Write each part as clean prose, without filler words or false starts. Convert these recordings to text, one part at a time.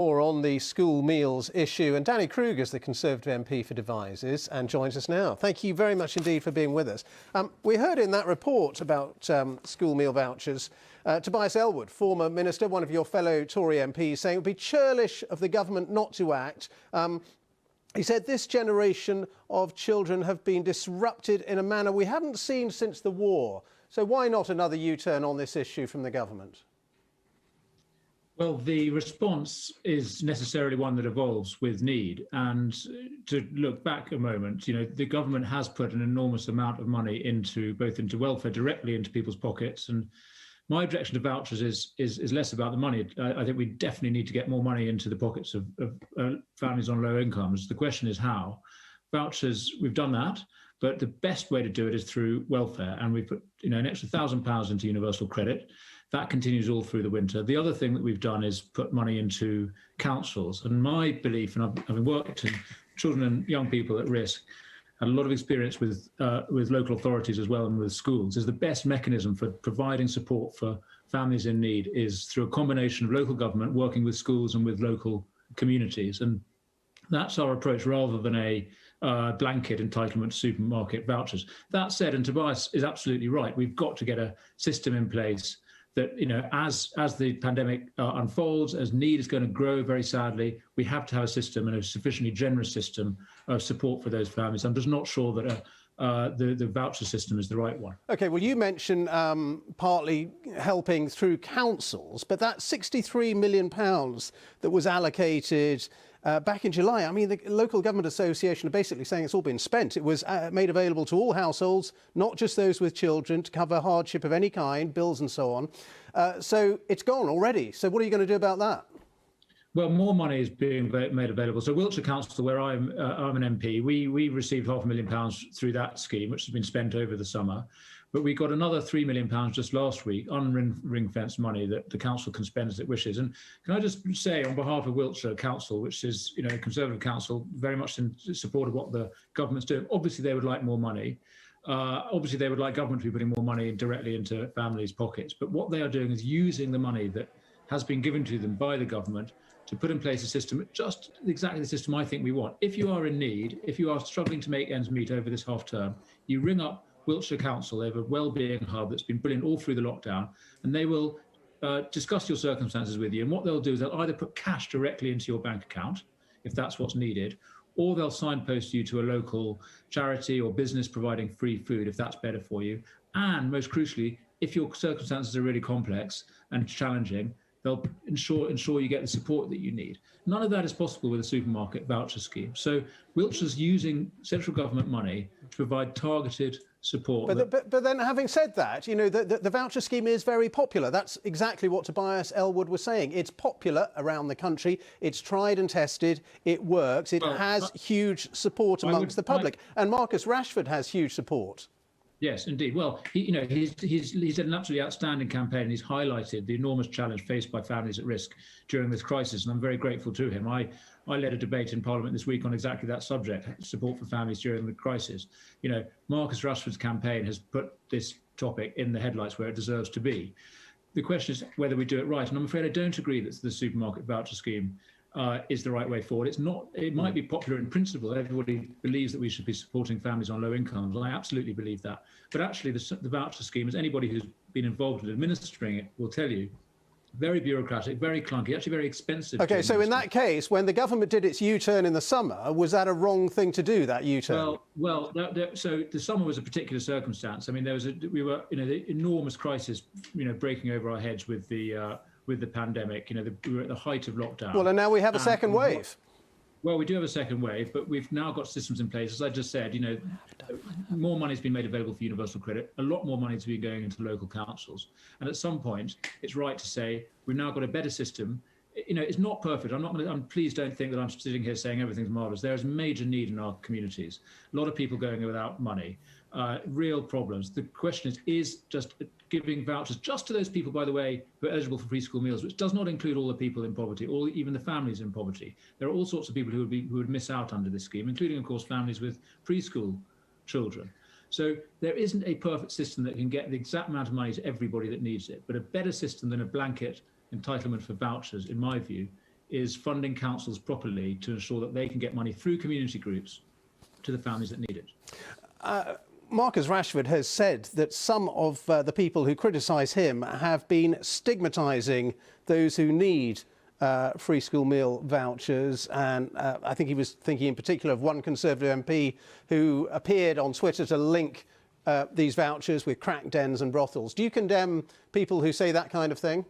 More on the school meals issue, and Danny Kruger is the Conservative MP for Devizes and joins us now. Thank you very much indeed for being with us. We heard in that report about school meal vouchers, Tobias Ellwood, former minister, one of your fellow Tory MPs, saying it would be churlish of the government not to act. He said this generation of children have been disrupted in a manner we haven't seen since the war. So why not another U-turn on this issue from the government? Well, the response is necessarily one that evolves with need. And to look back a moment, the government has put an enormous amount of money into welfare, directly into people's pockets. And my objection to vouchers is less about the money. I think we definitely need to get more money into the pockets of families on low incomes. The question is how. Vouchers, we've done that, but the best way to do it is through welfare. And we put an extra £1,000 into universal credit. That continues all through the winter. The other thing that we've done is put money into councils. And my belief, and I've worked in children and young people at risk, had a lot of experience with local authorities as well and with schools, is the best mechanism for providing support for families in need is through a combination of local government working with schools and with local communities. And that's our approach rather than a blanket entitlement to supermarket vouchers. That said, and Tobias is absolutely right, we've got to get a system in place that, as the pandemic unfolds, as need is going to grow very sadly, we have to have a system, and a sufficiently generous system of support for those families. I'm just not sure that the voucher system is the right one. OK, well, you mentioned partly helping through councils, but that £63 million that was allocated back in July, I mean, the Local Government Association are basically saying it's all been spent. It was made available to all households, not just those with children, to cover hardship of any kind, bills and so on. So it's gone already. So what are you going to do about that? Well, more money is being made available. So Wiltshire Council, where I'm an MP, we received £500,000 through that scheme, which has been spent over the summer. But we got another £3 million just last week, unring-fenced money that the council can spend as it wishes. And can I just say, on behalf of Wiltshire Council, which is a Conservative council, very much in support of what the government's doing, obviously they would like more money. Obviously they would like government to be putting more money directly into families' pockets. But what they are doing is using the money that has been given to them by the government to put in place a system, just exactly the system I think we want. If you are in need, if you are struggling to make ends meet over this half term, you ring up Wiltshire Council. They have a wellbeing hub that's been brilliant all through the lockdown, and they will discuss your circumstances with you. And what they'll do is they'll either put cash directly into your bank account, if that's what's needed, or they'll signpost you to a local charity or business providing free food, if that's better for you. And most crucially, if your circumstances are really complex and challenging, they'll ensure you get the support that you need. None of that is possible with a supermarket voucher scheme. So Wiltshire's using central government money to provide targeted support. But then, having said that, the voucher scheme is very popular. That's exactly what Tobias Ellwood was saying. It's popular around the country. It's tried and tested. It works. It has huge support amongst the public. And Marcus Rashford has huge support. Yes, indeed. Well, he's had an absolutely outstanding campaign. He's highlighted the enormous challenge faced by families at risk during this crisis, and I'm very grateful to him. I led a debate in Parliament this week on exactly that subject, support for families during the crisis. Marcus Rashford's campaign has put this topic in the headlights where it deserves to be. The question is whether we do it right, and I'm afraid I don't agree that the supermarket voucher scheme is the right way forward. It's not. It might be popular in principle. Everybody believes that we should be supporting families on low incomes. I absolutely believe that. But actually, the voucher scheme, as anybody who's been involved in administering it will tell you, very bureaucratic, very clunky, actually very expensive. OK, so in that case, when the government did its U-turn in the summer, was that a wrong thing to do, that U-turn? Well, so the summer was a particular circumstance. I mean, we were in an enormous crisis, breaking over our heads with the pandemic. We were at the height of lockdown. Well, and now we have a second wave. Well, we do have a second wave, but we've now got systems in place. As I just said, more money's been made available for universal credit. A lot more money's been going into local councils. And at some point, it's right to say we've now got a better system. It's not perfect. Please don't think that I'm sitting here saying everything's marvelous. There is major need in our communities. A lot of people going without money, real problems. The question is just giving vouchers just to those people, by the way, who are eligible for free school meals, which does not include all the people in poverty, or even the families in poverty. There are all sorts of people who would miss out under this scheme, including, of course, families with preschool children. So there isn't a perfect system that can get the exact amount of money to everybody that needs it, but a better system than a blanket entitlement for vouchers, in my view, is funding councils properly to ensure that they can get money through community groups to the families that need it. Marcus Rashford has said that some of the people who criticise him have been stigmatising those who need free school meal vouchers, and I think he was thinking in particular of one Conservative MP who appeared on Twitter to link these vouchers with crack dens and brothels. Do you condemn people who say that kind of thing?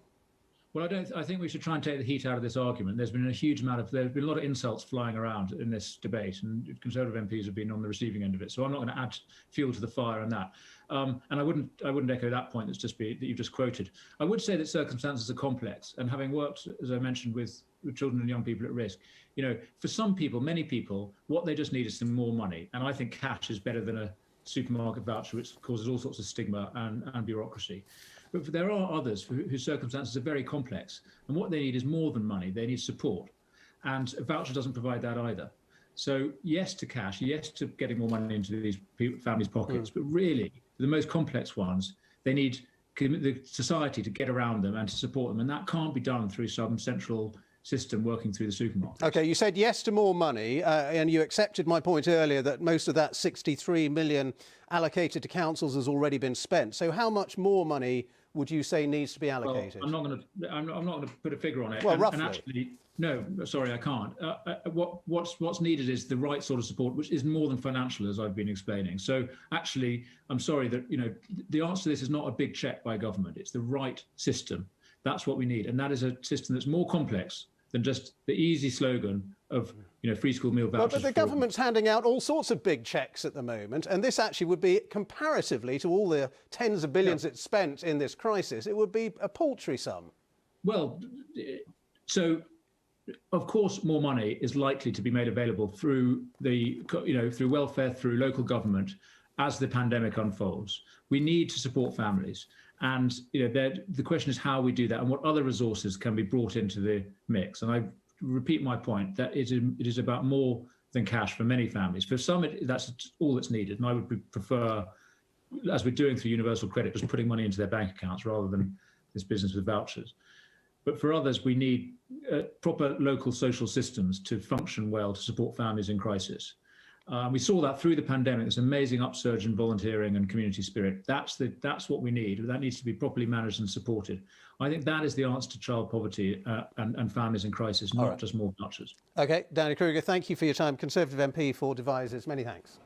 Well, I think we should try and take the heat out of this argument. There's been a lot of insults flying around in this debate, and Conservative MPs have been on the receiving end of it. So I'm not going to add fuel to the fire on that. And I wouldn't echo that point that you've just quoted. I would say that circumstances are complex, and having worked, as I mentioned, with children and young people at risk, for some people, many people, what they just need is some more money. And I think cash is better than a supermarket voucher, which causes all sorts of stigma and bureaucracy. But there are others whose circumstances are very complex, and what they need is more than money. They need support, and a voucher doesn't provide that either. So yes to cash, yes to getting more money into these families' pockets, but really the most complex ones, they need the society to get around them and to support them, and that can't be done through some central system working through the supermarket. OK, you said yes to more money, and you accepted my point earlier that most of that 63 million allocated to councils has already been spent. So how much more money would you say needs to be allocated? Well, I'm not going to put a figure on it. Well, roughly. And actually, no, sorry, I can't. What's needed is the right sort of support, which is more than financial, as I've been explaining. So actually, I'm sorry that the answer to this is not a big check by government. It's the right system. That's what we need, and that is a system that's more complex than just the easy slogan of free school meal vouchers. But the government's handing out all sorts of big cheques at the moment, and this actually would be, comparatively to all the tens of billions it's spent in this crisis, it would be a paltry sum. Well, so of course more money is likely to be made available through through welfare, through local government as the pandemic unfolds. We need to support families. And the question is how we do that and what other resources can be brought into the mix. And I repeat my point that it is about more than cash for many families. For some, that's all that's needed. And I would prefer, as we're doing through universal credit, just putting money into their bank accounts rather than this business with vouchers. But for others, we need proper local social systems to function well to support families in crisis. We saw that through the pandemic, this amazing upsurge in volunteering and community spirit. That's what we need. That needs to be properly managed and supported. I think that is the answer to child poverty and families in crisis, not just more vouchers. OK, Danny Kruger, thank you for your time. Conservative MP for Devizes. Many thanks.